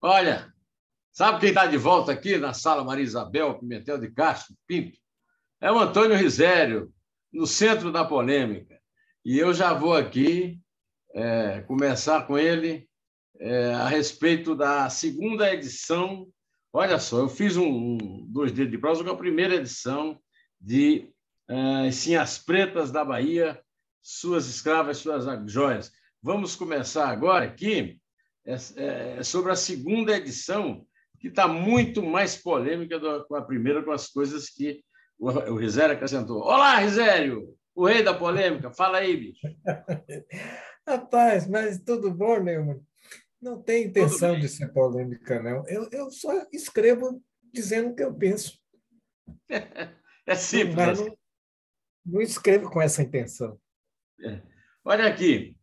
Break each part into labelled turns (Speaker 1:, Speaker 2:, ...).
Speaker 1: Olha, sabe quem está de volta aqui na sala Maria Isabel Pimentel de Castro Pinto? É o Antônio Risério, no centro da polêmica. E eu já vou aqui começar com ele a respeito da segunda edição. Olha só, eu fiz dois dedos de prosa com a primeira edição de Sinhas Pretas da Bahia, Suas Escravas, Suas Joias. Vamos começar agora aqui sobre a segunda edição, que está muito mais polêmica com a primeira, com as coisas que o Risério acrescentou. Olá, Risério, o rei da polêmica. Fala aí, bicho.
Speaker 2: Rapaz, mas tudo bom, Neumann? Não tem intenção de ser polêmica, não. Eu só escrevo dizendo o que eu penso.
Speaker 1: É simples.
Speaker 2: Mas não escrevo com essa intenção.
Speaker 1: Olha aqui,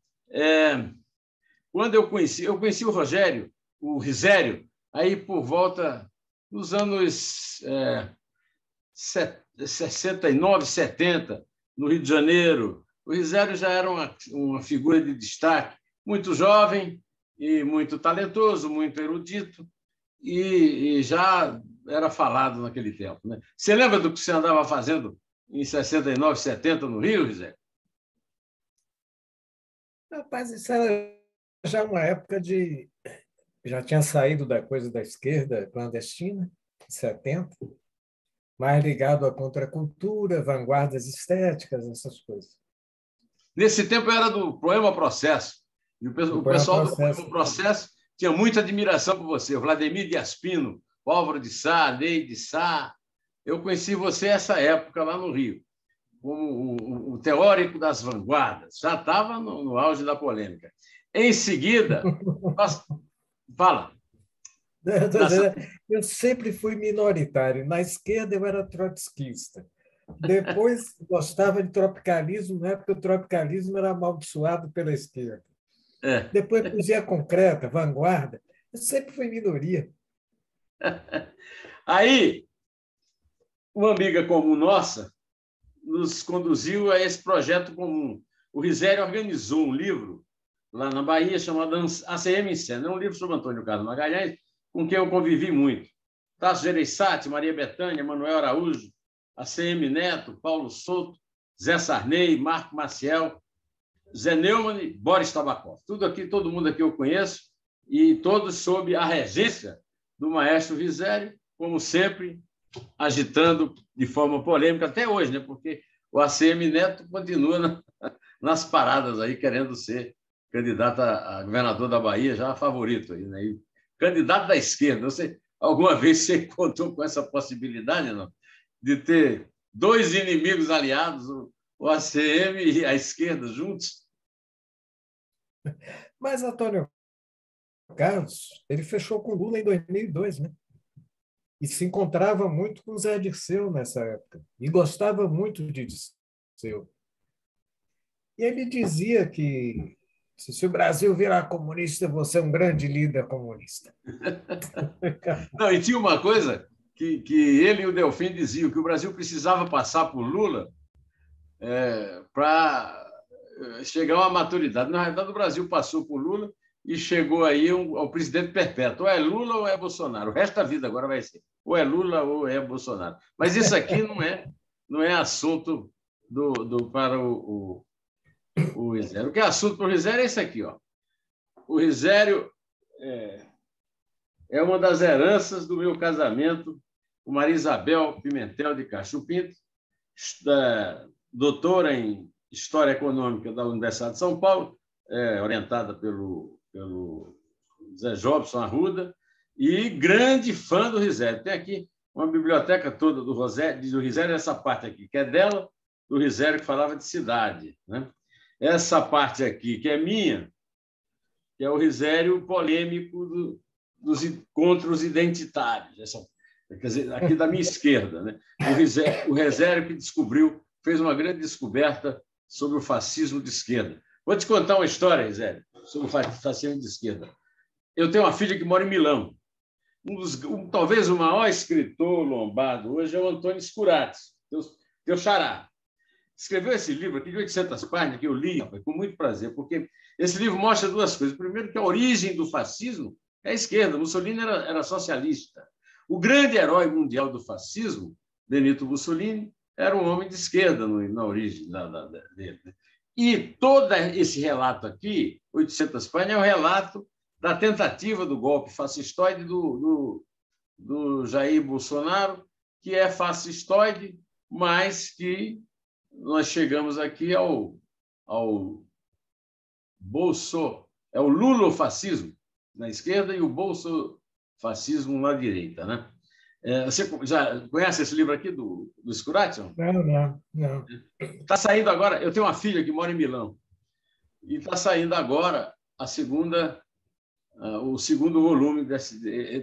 Speaker 1: quando eu conheci o Rogério, o Risério, aí por volta dos anos 69, 70, no Rio de Janeiro. O Risério já era uma figura de destaque, muito jovem e muito talentoso, muito erudito, e já era falado naquele tempo, né? Você lembra do que você andava fazendo em 69, 70 no Rio, Risério?
Speaker 2: Rapaz, isso era já uma época de... Já tinha saído da coisa da esquerda clandestina, em 70, mais ligado à contracultura, vanguardas estéticas, essas coisas.
Speaker 1: Nesse tempo era do Poema Processo. E o pessoal do Poema Processo tinha muita admiração por você. O Vladimir de Aspino, Álvaro de Sá, Ney de Sá. Eu conheci você nessa época lá no Rio, como o teórico das vanguardas. Já estava no auge da polêmica. Em seguida, fala.
Speaker 2: Eu sempre fui minoritário. Na esquerda, eu era trotskista. Depois, gostava de tropicalismo, na época o tropicalismo era amaldiçoado pela esquerda. Depois, poesia concreta, vanguarda. Eu sempre fui minoria.
Speaker 1: Aí, uma amiga comum nossa nos conduziu a esse projeto comum. O Risério organizou um livro lá na Bahia chamado ACM em Cena. É um livro sobre Antônio Carlos Magalhães, com quem eu convivi muito. Tasso Gereissati, Maria Bethânia, Manuel Araújo, ACM Neto, Paulo Souto, Zé Sarney, Marco Maciel, Zé Neumann e Boris Tabakov. Todo mundo aqui eu conheço, e todos sob a regência do maestro Risério, como sempre, agitando de forma polêmica até hoje, né? Porque o ACM Neto continua nas paradas aí, querendo ser candidato a governador da Bahia, já favorito aí, né? E candidato da esquerda. Alguma vez você contou com essa possibilidade, não? De ter dois inimigos aliados, o ACM e a esquerda juntos?
Speaker 2: Mas Antônio Carlos, ele fechou com Lula em 2002, né? E se encontrava muito com Zé Dirceu nessa época, e gostava muito de Dirceu. E ele dizia que se o Brasil virar comunista, você é um grande líder comunista.
Speaker 1: Não, e tinha uma coisa que ele e o Delfim diziam, que o Brasil precisava passar por Lula para chegar a uma maturidade. Na realidade, o Brasil passou por Lula e chegou aí ao presidente perpétuo. Ou é Lula ou é Bolsonaro. O resto da vida agora vai ser ou é Lula ou é Bolsonaro. Mas isso aqui não é assunto para o Risério. O que é assunto para o Risério é isso aqui. Ó. O Risério é uma das heranças do meu casamento com Maria Isabel Pimentel de Castro Pinto, doutora em História Econômica da Universidade de São Paulo, orientada pelo Zé Jobson Arruda, e grande fã do Risério. Tem aqui uma biblioteca toda do Risério, essa parte aqui, que é dela, do Risério, que falava de cidade, né? Essa parte aqui, que é minha, que é o Risério polêmico dos encontros identitários. Quer dizer, aqui da minha esquerda, né? O Risério que fez uma grande descoberta sobre o fascismo de esquerda. Vou te contar uma história, Risério, sobre o fascismo de esquerda. Eu tenho uma filha que mora em Milão. Talvez o maior escritor lombardo hoje é o Antônio Scurati, teu xará. Escreveu esse livro aqui de 800 páginas, que eu li com muito prazer, porque esse livro mostra duas coisas. Primeiro, que a origem do fascismo É a esquerda. Mussolini era socialista. O grande herói mundial do fascismo, Benito Mussolini, era um homem de esquerda na origem dele. E todo esse relato aqui, 800 páginas, é o relato da tentativa do golpe fascistoide do Jair Bolsonaro, que é fascistoide, mas que nós chegamos aqui ao é o lulofascismo na esquerda e o bolsofascismo na direita, né? Você já conhece esse livro aqui do Scuration?
Speaker 2: Não.
Speaker 1: Está saindo agora. Eu tenho uma filha que mora em Milão e está saindo agora o segundo volume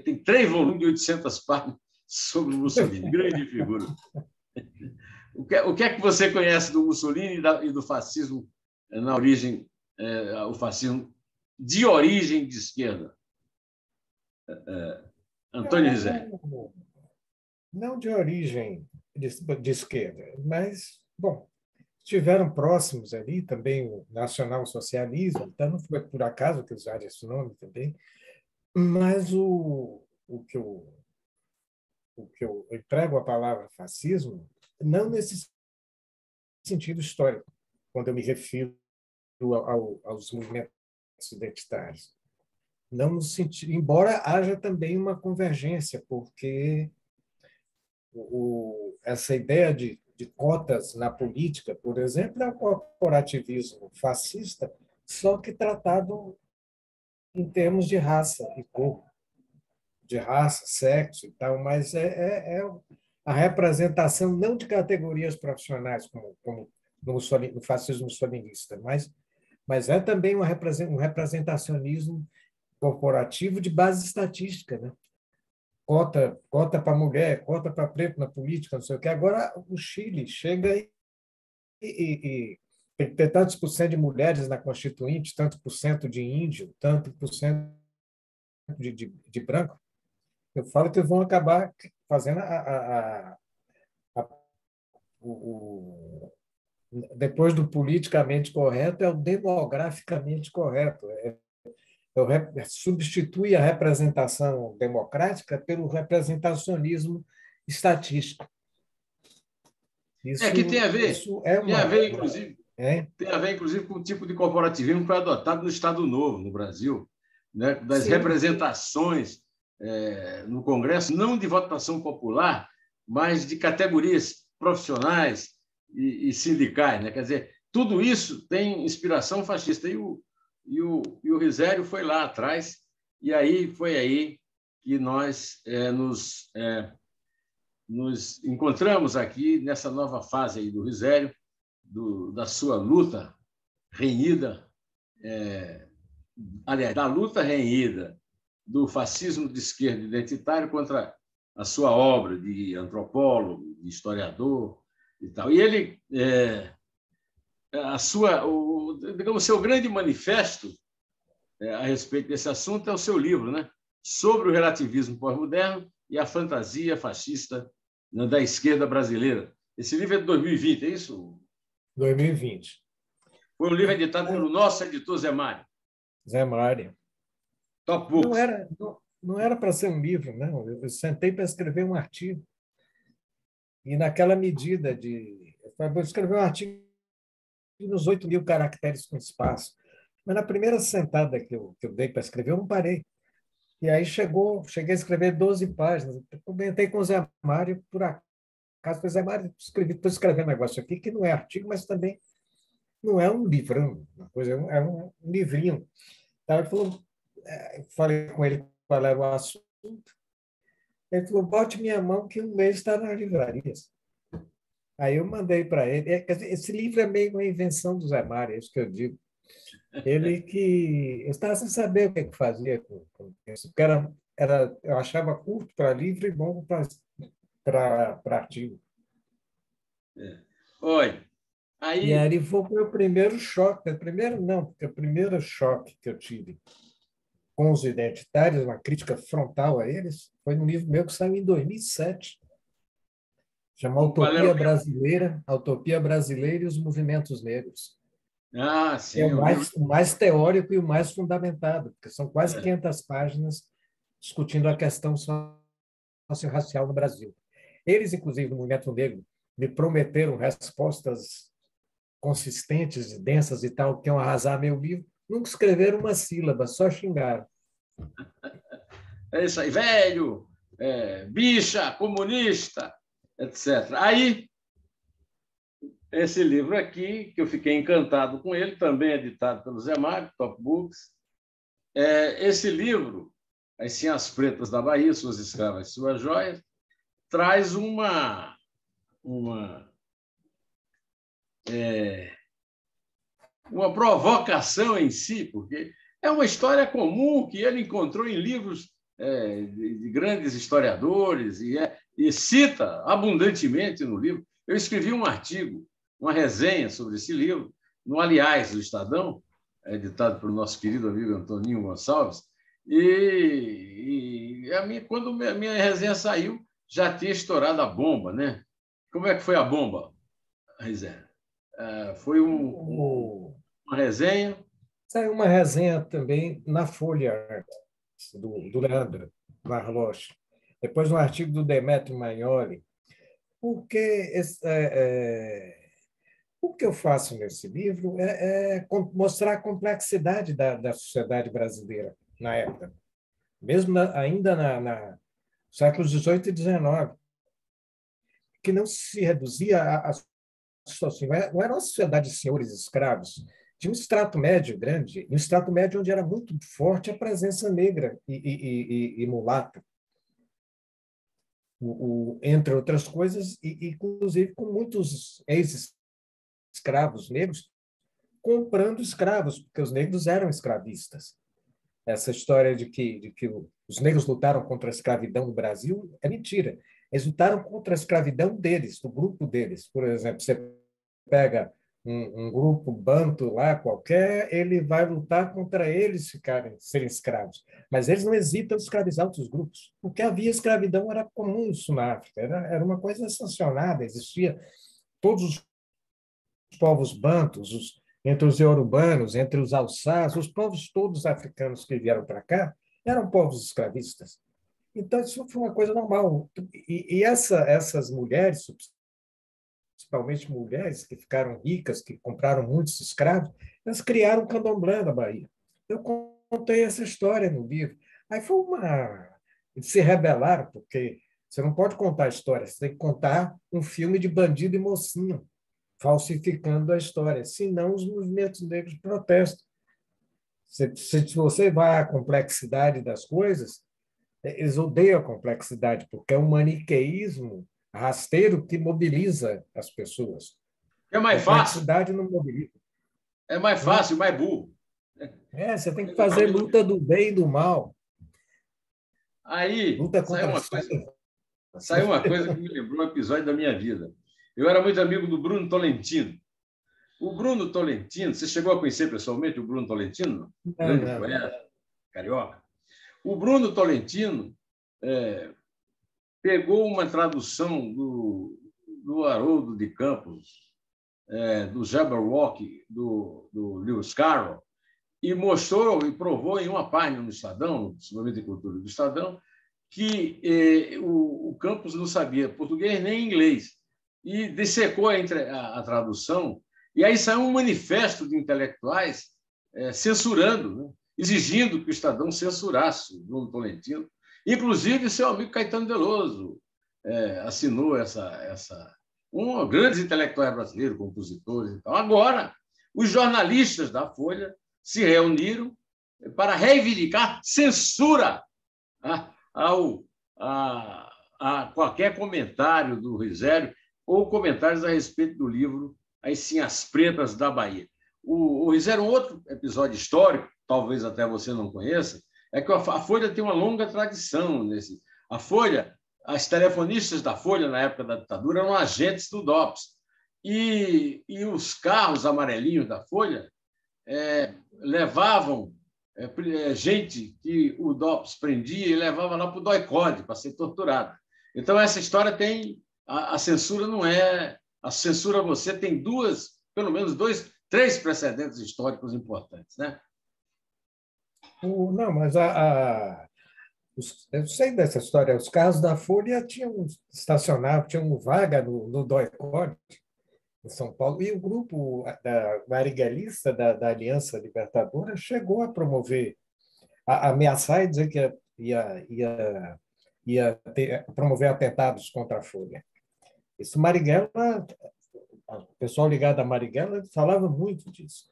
Speaker 1: tem 3 volumes de 800 páginas sobre o Mussolini, grande figura. O que é que você conhece do Mussolini e do fascismo na origem, o fascismo de origem de esquerda? Antônio Rizek.
Speaker 2: Não de origem de esquerda, mas, bom, estiveram próximos ali também o nacional-socialismo, então não foi por acaso que usaram esse nome também, mas o que eu emprego a palavra fascismo, não nesse sentido histórico, quando eu me refiro aos movimentos identitários. Não no sentido, embora haja também uma convergência, porque essa ideia de cotas na política, por exemplo, é o corporativismo fascista, só que tratado em termos de raça e cor, de raça, sexo e tal, mas é a representação não de categorias profissionais, como no fascismo mussolinista, mas é também um representacionismo corporativo de base estatística, né? Cota para mulher, cota para preto na política, não sei o quê. Agora, o Chile chega e tem que ter tantos por cento de mulheres na Constituinte, tanto por cento de índio, tanto por cento de branco. Eu falo que vão acabar fazendo depois do politicamente correto, é o demograficamente correto. Substitui a representação democrática pelo representacionismo estatístico.
Speaker 1: Que tem a ver,
Speaker 2: tem
Speaker 1: a ver, inclusive, com o tipo de corporativismo que foi adotado no Estado Novo, no Brasil, né? Das
Speaker 2: Sim.
Speaker 1: representações no Congresso, não de votação popular, mas de categorias profissionais e sindicais, né? Quer dizer, tudo isso tem inspiração fascista. E o Risério foi lá atrás, e foi aí que nós nos encontramos aqui nessa nova fase aí do Risério, da sua luta renhida, aliás, da luta renhida do fascismo de esquerda identitário contra a sua obra de antropólogo, de historiador e tal. E ele, digamos, seu grande manifesto a respeito desse assunto é o seu livro, né? Sobre o relativismo pós-moderno e a fantasia fascista, né, da esquerda brasileira. Esse livro é de 2020, é isso?
Speaker 2: 2020.
Speaker 1: Foi um livro editado pelo nosso editor Zé Mário.
Speaker 2: Zé Mário.
Speaker 1: Top Books.
Speaker 2: Não era para ser um livro, não. Eu sentei para escrever um artigo. E naquela medida eu vou escrever um artigo nos 8.000 caracteres com espaço. Mas na primeira sentada que eu dei para escrever, eu não parei. E aí cheguei a escrever 12 páginas. Eu comentei com o Zé Mário, por acaso, Zé Mário, estou escrevendo um negócio aqui que não é artigo, mas também não é um livrão, é um livrinho. Então, ele falou, falei com ele qual era o assunto. Ele falou, bote minha mão que um mês está nas livrarias. Aí eu mandei para ele. Esse livro é meio uma invenção do Zé Mário, é isso que eu digo. Ele que... Eu estava sem saber o que fazia com isso, porque eu achava curto para livro e bom para artigo.
Speaker 1: Oi.
Speaker 2: E aí foi o meu primeiro choque. Primeiro não, porque o primeiro choque que eu tive com os identitários, uma crítica frontal a eles, foi num livro meu que saiu em 2007, chama Utopia Brasileira e os Movimentos Negros.
Speaker 1: Sim,
Speaker 2: é o mais teórico e o mais fundamentado, porque são quase 500 páginas discutindo a questão socio-racial no Brasil. Eles, inclusive, no Movimento Negro, me prometeram respostas consistentes e densas e tal, que iam arrasar meu livro. Nunca escreveram uma sílaba, só xingaram.
Speaker 1: É isso aí, velho, bicha, comunista, etc. Aí, esse livro aqui, que eu fiquei encantado com ele, também editado pelo Zé Mário, Top Books. Esse livro, As Sinhas Pretas da Bahia, Suas Escravas e Suas Joias, traz uma provocação em si, porque é uma história comum que ele encontrou em livros de grandes historiadores e cita abundantemente no livro. Eu escrevi um artigo, uma resenha sobre esse livro, no Aliás, do Estadão, editado pelo nosso querido amigo Antoninho Gonçalves, quando a minha resenha saiu, já tinha estourado a bomba, né? Como é que foi a bomba, resenha? Foi uma resenha.
Speaker 2: Saiu uma resenha também na Folha, do Leandro Marloche, depois um artigo do Demetrio Magnoli. O que eu faço nesse livro é mostrar a complexidade da sociedade brasileira na época, mesmo ainda no séculos XVIII e XIX, que não se reduzia a situação. Não era uma sociedade de senhores escravos. Tinha um extrato médio grande, um extrato médio onde era muito forte a presença negra e mulata, entre outras coisas, inclusive com muitos ex-escravos negros comprando escravos, porque os negros eram escravistas. Essa história de que os negros lutaram contra a escravidão no Brasil é mentira. Eles lutaram contra a escravidão deles, do grupo deles. Por exemplo, você pega um grupo banto lá qualquer, ele vai lutar contra eles serem escravos. Mas eles não hesitam em escravizar outros grupos, porque havia escravidão, era comum isso na África, era uma coisa sancionada, existia todos os povos bantos, entre os iorubanos, entre os alçás, os povos todos africanos que vieram para cá eram povos escravistas. Então, isso foi uma coisa normal. E essas mulheres, principalmente mulheres que ficaram ricas, que compraram muitos escravos, elas criaram o candomblé na Bahia. Eu contei essa história no livro. Aí foi eles se rebelaram, porque você não pode contar a história, você tem que contar um filme de bandido e mocinho, falsificando a história. Senão, os movimentos negros protestam. Se você vai à complexidade das coisas, eles odeiam a complexidade, porque é um maniqueísmo rasteiro que mobiliza as pessoas.
Speaker 1: É mais fácil.
Speaker 2: Complexidade não mobiliza.
Speaker 1: É mais fácil, mais burro.
Speaker 2: Você tem que fazer luta do bem e do mal.
Speaker 1: Aí
Speaker 2: luta
Speaker 1: saiu
Speaker 2: contra
Speaker 1: uma coisa que me lembrou um episódio da minha vida. Eu era muito amigo do Bruno Tolentino. O Bruno Tolentino, você chegou a conhecer pessoalmente o Bruno Tolentino? Grande poeta, carioca. O Bruno Tolentino pegou uma tradução do Haroldo de Campos, do Jabberwock, do Lewis Carroll, e mostrou e provou em uma página no Estadão, no Suplemento de Cultura do Estadão, que o Campos não sabia português nem inglês, e dissecou a tradução, e aí saiu um manifesto de intelectuais censurando, né? Exigindo que o Estadão censurasse o Bruno Tolentino. Inclusive, seu amigo Caetano Veloso assinou grandes intelectuais brasileiros, compositores e tal. Agora, os jornalistas da Folha se reuniram para reivindicar censura a qualquer comentário do Risério ou comentários a respeito do livro As Sinhas Pretas da Bahia. O Risério, um outro episódio histórico, talvez até você não conheça, é que a Folha tem uma longa tradição nesse. A Folha, as telefonistas da Folha, na época da ditadura, eram agentes do DOPS. E os carros amarelinhos da Folha levavam gente que o DOPS prendia e levava lá para o DOI-CODE para ser torturado. Então, essa história tem... A censura não é... A censura você tem pelo menos três precedentes históricos importantes, né?
Speaker 2: Não, mas Eu sei dessa história. Os carros da Folha tinham estacionado, tinham vaga no DOI-CODE, em São Paulo, e o grupo da marigalista da Aliança Libertadora chegou a promover, a ameaçar e dizer que promover atentados contra a Folha. Isso, Marighella, o pessoal ligado a Marighella falava muito disso.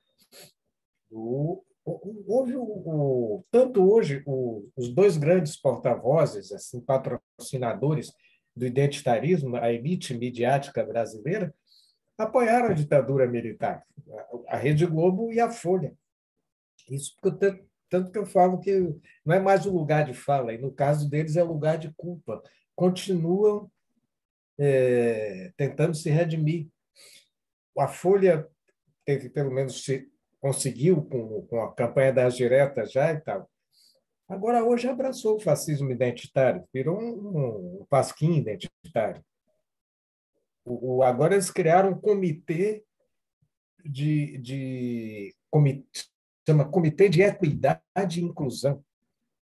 Speaker 2: Tanto hoje, os dois grandes porta-vozes, assim, patrocinadores do identitarismo, a elite midiática brasileira, apoiaram a ditadura militar, a Rede Globo e a Folha. Isso porque tanto que eu falo que não é mais um lugar de fala, e no caso deles é um lugar de culpa. Continuam tentando se redimir. A Folha teve, pelo menos, conseguiu com a campanha das diretas já e tal. Agora, hoje abraçou o fascismo identitário, virou um pasquim identitário. Agora eles criaram um comitê chama Comitê de Equidade e Inclusão,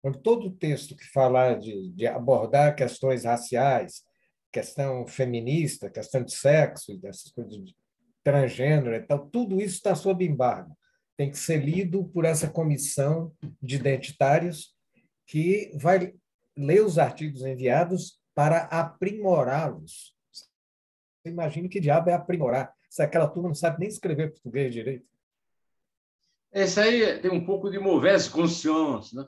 Speaker 2: onde todo texto que falar de abordar questões raciais, questão feminista, questão de sexo, dessas coisas de transgênero, então tudo isso está sob embargo. Tem que ser lido por essa comissão de identitários que vai ler os artigos enviados para aprimorá-los. Imagine que diabo é aprimorar, se aquela turma não sabe nem escrever português direito.
Speaker 1: Esse aí tem um pouco de mauvaise conscience, né?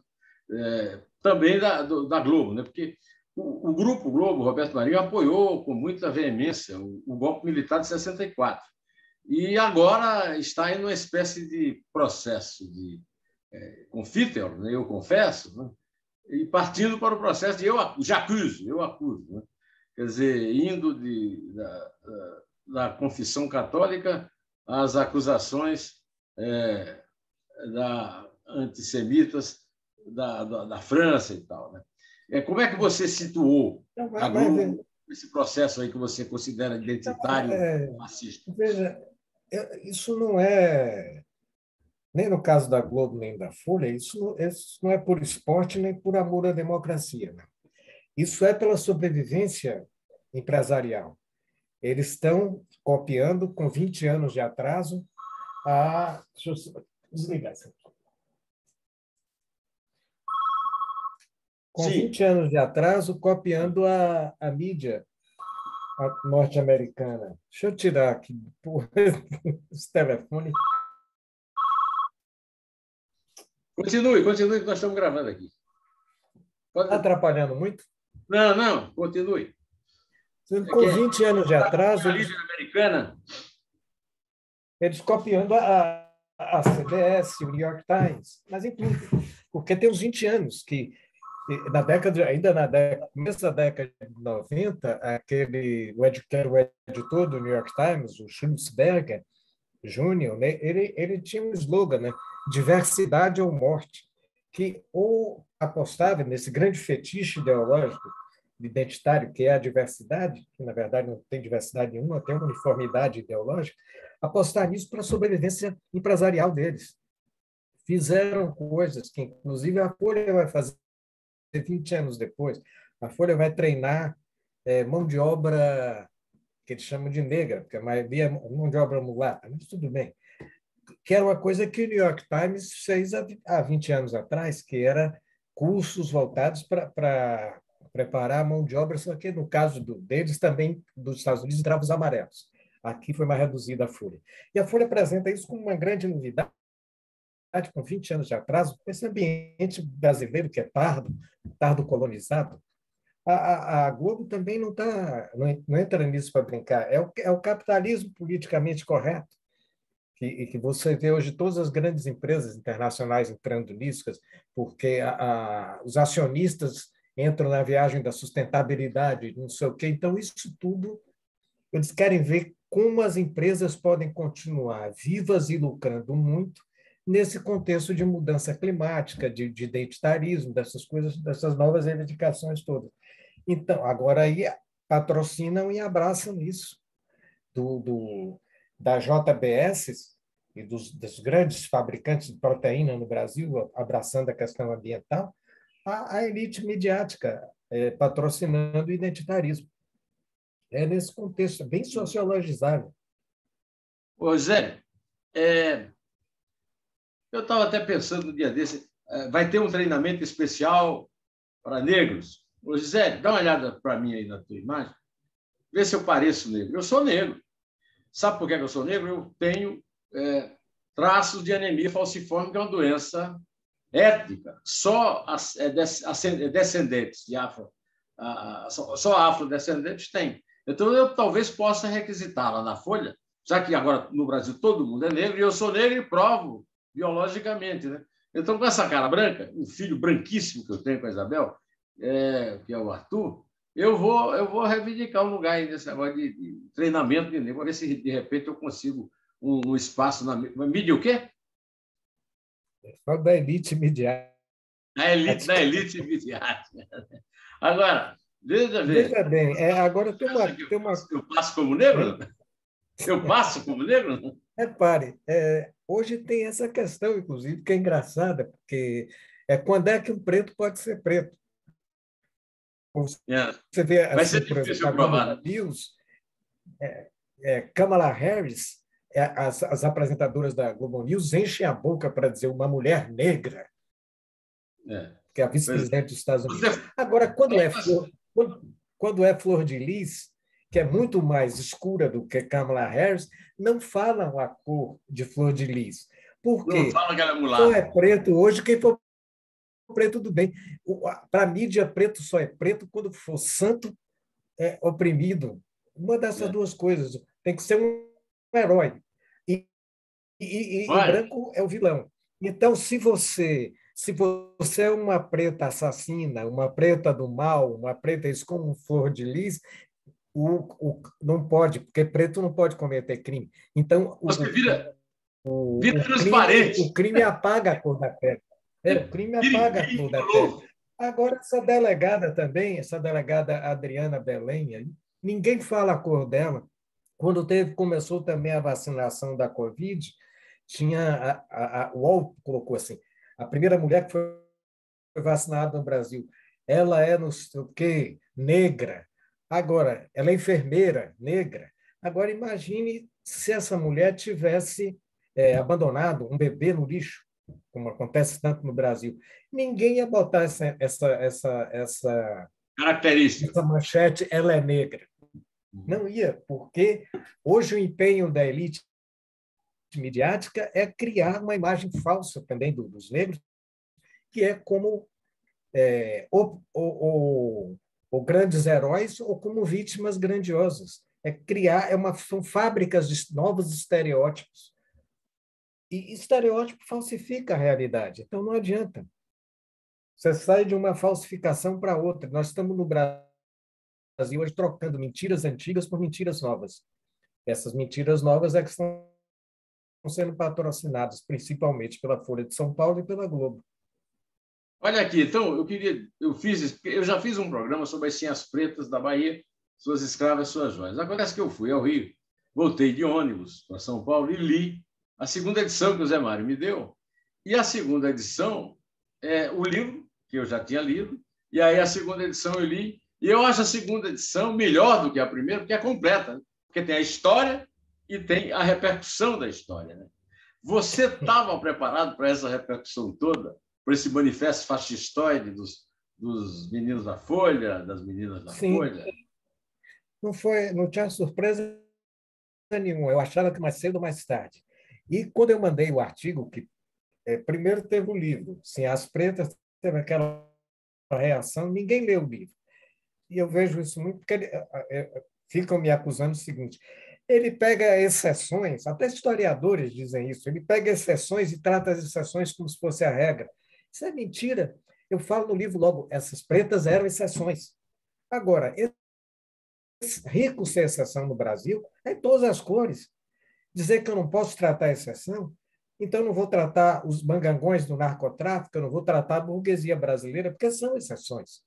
Speaker 1: Também da Globo, né? Porque o Grupo Globo, Roberto Marinho, apoiou com muita veemência o golpe militar de 64. E agora está em uma espécie de processo de confiter, né? Eu confesso, né? E partindo para o processo de eu acuso. Né? Quer dizer, indo da confissão católica às acusações antissemitas da França e tal. Né? Como é que você situou a Globo nesse processo aí que você considera identitário fascista?
Speaker 2: Veja, isso não é, nem no caso da Globo nem da Folha, isso não é por esporte nem por amor à democracia. Né? Isso é pela sobrevivência empresarial. Eles estão copiando com 20 anos de atraso a... Deixa eu desligar isso aqui. Com 20 anos de atraso, copiando a mídia norte-americana. Deixa eu tirar aqui esse telefone.
Speaker 1: Continue, que nós estamos gravando aqui.
Speaker 2: Está atrapalhando muito?
Speaker 1: Não, continue.
Speaker 2: Com 20 anos de atraso, eles copiando a CBS, o New York Times, mas em tudo, porque tem uns 20 anos que começo da década de 90, o editor do New York Times, o Schultzberger Jr., né, ele tinha um slogan, né, diversidade ou morte, que ou apostava nesse grande fetiche ideológico identitário, que é a diversidade, que na verdade não tem diversidade nenhuma, tem uma uniformidade ideológica, apostar nisso para a sobrevivência empresarial deles. Fizeram coisas que, inclusive, a Folha vai fazer 20 anos depois. A Folha vai treinar mão de obra que eles chamam de negra, porque a maioria é mão de obra mulata, mas tudo bem. Que era uma coisa que o New York Times fez há 20 anos atrás, que era cursos voltados para preparar a mão de obra, só que no caso deles também, dos Estados Unidos, entravam os amarelos. Aqui foi mais reduzida a Folha. E a Folha apresenta isso como uma grande novidade, com 20 anos de atraso, esse ambiente brasileiro que é tardo colonizado. A Globo também não entra nisso para brincar. É o capitalismo politicamente correto, que você vê hoje todas as grandes empresas internacionais entrando nisso, porque os acionistas entram na viagem da sustentabilidade, não sei o quê. Então, isso tudo, eles querem ver como as empresas podem continuar vivas e lucrando muito nesse contexto de mudança climática, de identitarismo, dessas coisas, dessas novas reivindicações todas. Então, agora aí patrocinam e abraçam isso. Da JBS e dos grandes fabricantes de proteína no Brasil, abraçando a questão ambiental, a elite midiática patrocinando o identitarismo. É nesse contexto, bem sociologizável.
Speaker 1: Ô, Zé, eu estava até pensando no dia desse, vai ter um treinamento especial para negros. Ô, Zé, dá uma olhada para mim aí na tua imagem, vê se eu pareço negro. Eu sou negro. Sabe por que eu sou negro? Eu tenho traços de anemia falciforme, que é uma doença étnica. Só descendentes de só afrodescendentes têm. Então, eu talvez possa requisitar lá na Folha, já que agora no Brasil todo mundo é negro, e eu sou negro e provo biologicamente. Né? Então, com essa cara branca, um filho branquíssimo que eu tenho com a Isabel, que é o Arthur, eu vou reivindicar um lugar aí nesse negócio de treinamento de negro, para ver se de repente eu consigo um espaço na mídia. O quê?
Speaker 2: Só da elite midiática.
Speaker 1: Da elite midiática. Agora,
Speaker 2: veja bem, agora tem uma.
Speaker 1: Eu passo como negro? Eu passo como negro?
Speaker 2: Repare, hoje tem essa questão, inclusive, que é engraçada, porque quando é que um preto pode ser preto? Você vê,
Speaker 1: vai ser
Speaker 2: assim, por
Speaker 1: difícil
Speaker 2: exemplo,
Speaker 1: provar.
Speaker 2: News, Kamala Harris, as apresentadoras da Globo News enchem a boca para dizer uma mulher negra, que é a vice-presidente dos Estados Unidos. Agora, quando é Flor de Lis, que é muito mais escura do que Kamala Harris, não falam a cor de Flor de Lis. Por quê?
Speaker 1: Não fala que ela é mulata.
Speaker 2: Só é preto hoje quem for preto, tudo bem. Para a mídia, preto só é preto quando for santo oprimido. Uma dessas duas coisas. Tem que ser um herói. E branco é o vilão. Então, se você é uma preta assassina, uma preta do mal, uma preta isso como Flor de Lis, não pode, porque preto não pode cometer crime. Então,
Speaker 1: você vira transparente.
Speaker 2: O crime apaga a cor da pele. O crime apaga a cor da pele. Agora, essa delegada Adriana Belém, ninguém fala a cor dela. Quando começou também a vacinação da Covid, tinha o UOL colocou assim, a primeira mulher que foi vacinada no Brasil, ela é não sei o quê, negra. Agora, ela é enfermeira, negra. Agora, imagine se essa mulher tivesse abandonado um bebê no lixo, como acontece tanto no Brasil. Ninguém ia botar essa
Speaker 1: característica,
Speaker 2: essa manchete, ela é negra. Não ia, porque hoje o empenho da elite midiática é criar uma imagem falsa também dos negros, que é como ou grandes heróis ou como vítimas grandiosas. São fábricas de novos estereótipos. E estereótipo falsifica a realidade, então não adianta. Você sai de uma falsificação para outra. Nós estamos no Brasil hoje trocando mentiras antigas por mentiras novas. Essas mentiras novas que estão sendo patrocinadas principalmente pela Folha de São Paulo e pela Globo.
Speaker 1: Olha aqui, então, eu já fiz um programa sobre as Sinhas Pretas da Bahia, suas escravas, suas joias. Acontece que eu fui ao Rio, voltei de ônibus para São Paulo e li a segunda edição que o Zé Mário me deu. E a segunda edição é o livro que eu já tinha lido, e aí a segunda edição eu li, e eu acho a segunda edição melhor do que a primeira, porque é completa, porque tem a história e tem a repercussão da história. Né? Você estava preparado para essa repercussão toda? Por esse manifesto fascistoide dos meninos da Folha, das meninas da
Speaker 2: Sim.
Speaker 1: Folha?
Speaker 2: Não tinha surpresa nenhuma. Eu achava que mais cedo ou mais tarde. E quando eu mandei o artigo, que primeiro teve o livro, Sinhas Pretas, teve aquela reação, ninguém leu o livro. E eu vejo isso muito, porque ficam me acusando o seguinte: ele pega exceções, até historiadores dizem isso, ele pega exceções e trata as exceções como se fosse a regra. Isso é mentira. Eu falo no livro logo, essas pretas eram exceções. Agora, rico ser exceção no Brasil é em todas as cores. Dizer que eu não posso tratar a exceção, então eu não vou tratar os mangangões do narcotráfico, eu não vou tratar a burguesia brasileira, porque são exceções.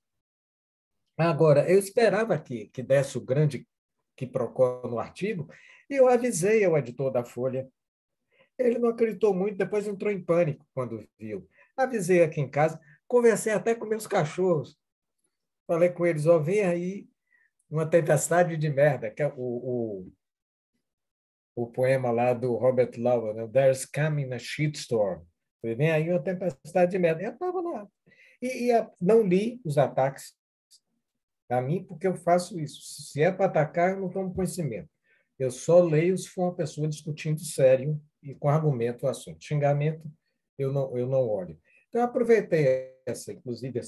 Speaker 2: Agora, eu esperava que desse o grande quiprocó no artigo, e eu avisei ao editor da Folha. Ele não acreditou muito, depois entrou em pânico quando viu. Avisei aqui em casa, Conversei até com meus cachorros. Falei com eles, ó, vem aí uma tempestade de merda, que é o poema lá do Robert Lowell, né? There's coming a shitstorm. Falei, vem aí uma tempestade de merda. Eu estava lá. Não li os ataques a mim, porque eu faço isso. Se é para atacar, eu não tomo conhecimento. Eu só leio se for uma pessoa discutindo sério e com argumento o assunto. Xingamento, eu não olho. Então, eu aproveitei inclusive,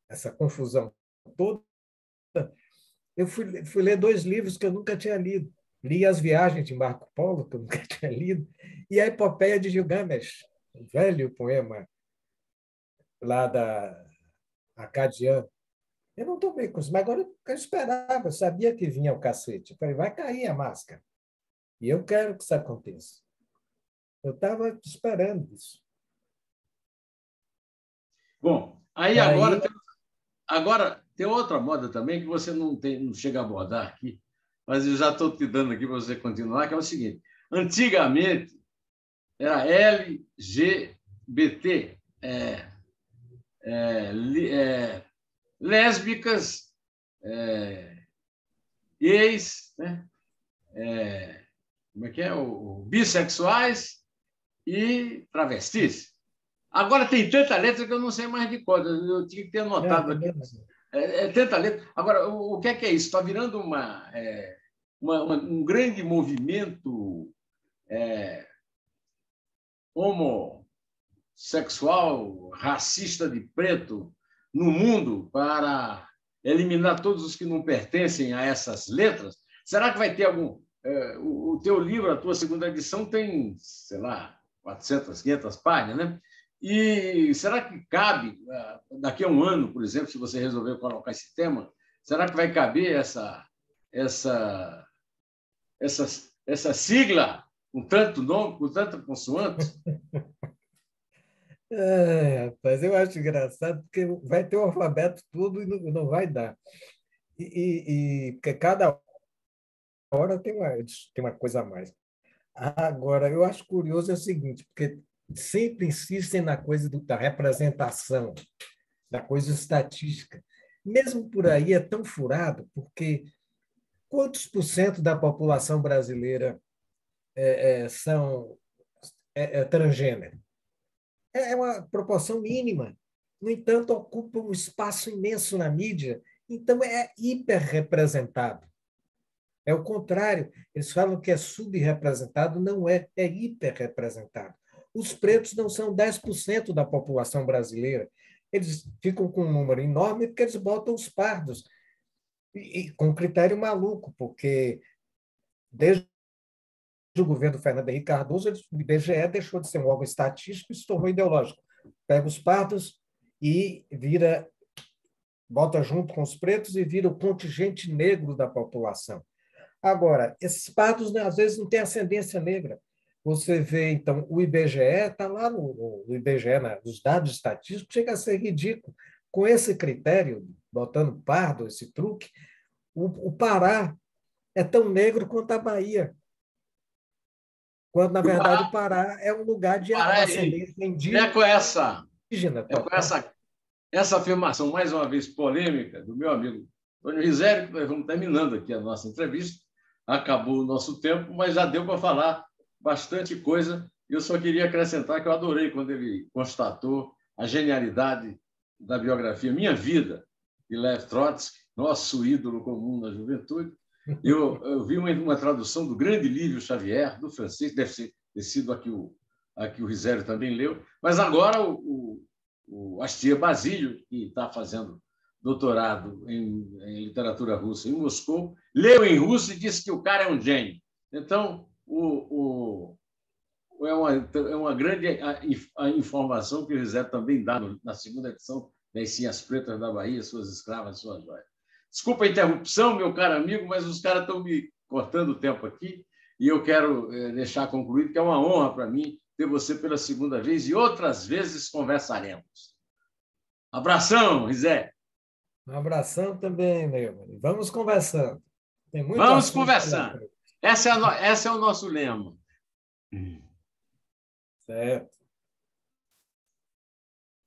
Speaker 2: essa confusão toda. Eu fui ler 2 livros que eu nunca tinha lido. Li As Viagens de Marco Polo, que eu nunca tinha lido, e a Epopeia de Gilgamesh, um velho poema lá da Acadiana. Eu não tomei com isso, mas agora eu esperava, eu sabia que vinha o cacete. Eu falei, vai cair a máscara. E eu quero que isso aconteça. Eu estava esperando isso.
Speaker 1: Bom, aí
Speaker 2: Aí,
Speaker 1: agora tem outra moda também que você não chega a abordar aqui, mas eu já estou te dando aqui para você continuar, que é o seguinte. Antigamente era LGBT, lésbicas, gays, né? Como é que é? Bissexuais e travestis. Agora tem tanta letra que eu não sei mais de cor. Eu tinha que ter anotado aqui. Tanta letra. Agora, o que é isso? Está virando um grande movimento homossexual, racista de preto no mundo para eliminar todos os que não pertencem a essas letras. Será que vai ter algum... o teu livro, a tua segunda edição, tem, sei lá, 400, 500 páginas, né? E será que cabe, daqui a um ano, por exemplo, se você resolver colocar esse tema, será que vai caber essa sigla com tanto nome, com tanta consoante?
Speaker 2: rapaz, eu acho engraçado, porque vai ter o alfabeto tudo e não vai dar. Porque cada hora tem uma coisa a mais. Agora, eu acho curioso é o seguinte, porque sempre insistem na coisa da representação, da coisa estatística. Mesmo por aí é tão furado, porque quantos por cento da população brasileira são transgênero? É uma proporção mínima. No entanto, ocupa um espaço imenso na mídia, então é hiperrepresentado. É o contrário. Eles falam que é subrepresentado, não é hiperrepresentado. Os pretos não são 10% da população brasileira. Eles ficam com um número enorme porque eles botam os pardos. E com um critério maluco, porque desde o governo do Fernando Henrique Cardoso, o IBGE deixou de ser um órgão estatístico e se tornou ideológico. Pega os pardos e bota junto com os pretos e vira o contingente negro da população. Agora, esses pardos, né, às vezes, não têm ascendência negra. Você vê, então, o IBGE está lá no IBGE, nos dados estatísticos, chega a ser ridículo. Com esse critério, botando pardo, esse truque, o Pará é tão negro quanto a Bahia, quando, na verdade, o Pará é um lugar de ascendência
Speaker 1: É com essa
Speaker 2: total.
Speaker 1: essa afirmação, mais uma vez, polêmica, do meu amigo Antônio Rizério, que nós vamos terminando aqui a nossa entrevista. Acabou o nosso tempo, mas já deu para falar bastante coisa. Eu só queria acrescentar que eu adorei quando ele constatou a genialidade da biografia Minha Vida, de Lev Trotsky, nosso ídolo comum na juventude. Eu vi uma tradução do grande Lívio Xavier, do francês, deve ter sido aqui o Rizério também leu, mas agora o Astia Basílio, que está fazendo doutorado em literatura russa em Moscou, leu em russo e disse que o cara é um gênio. Então, é uma grande a informação que o Rizério também dá na segunda edição das Cinhas Pretas da Bahia, Suas Escravas, Suas Joias. Desculpa a interrupção, meu caro amigo, mas os caras estão me cortando o tempo aqui e eu quero deixar concluído que é uma honra para mim ter você pela segunda vez e outras vezes conversaremos. Abração, Rizé.
Speaker 2: Um abração também, meu. Vamos conversando. Tem muito
Speaker 1: Vamos
Speaker 2: assunto
Speaker 1: conversando. Esse é o nosso lema.
Speaker 2: certo.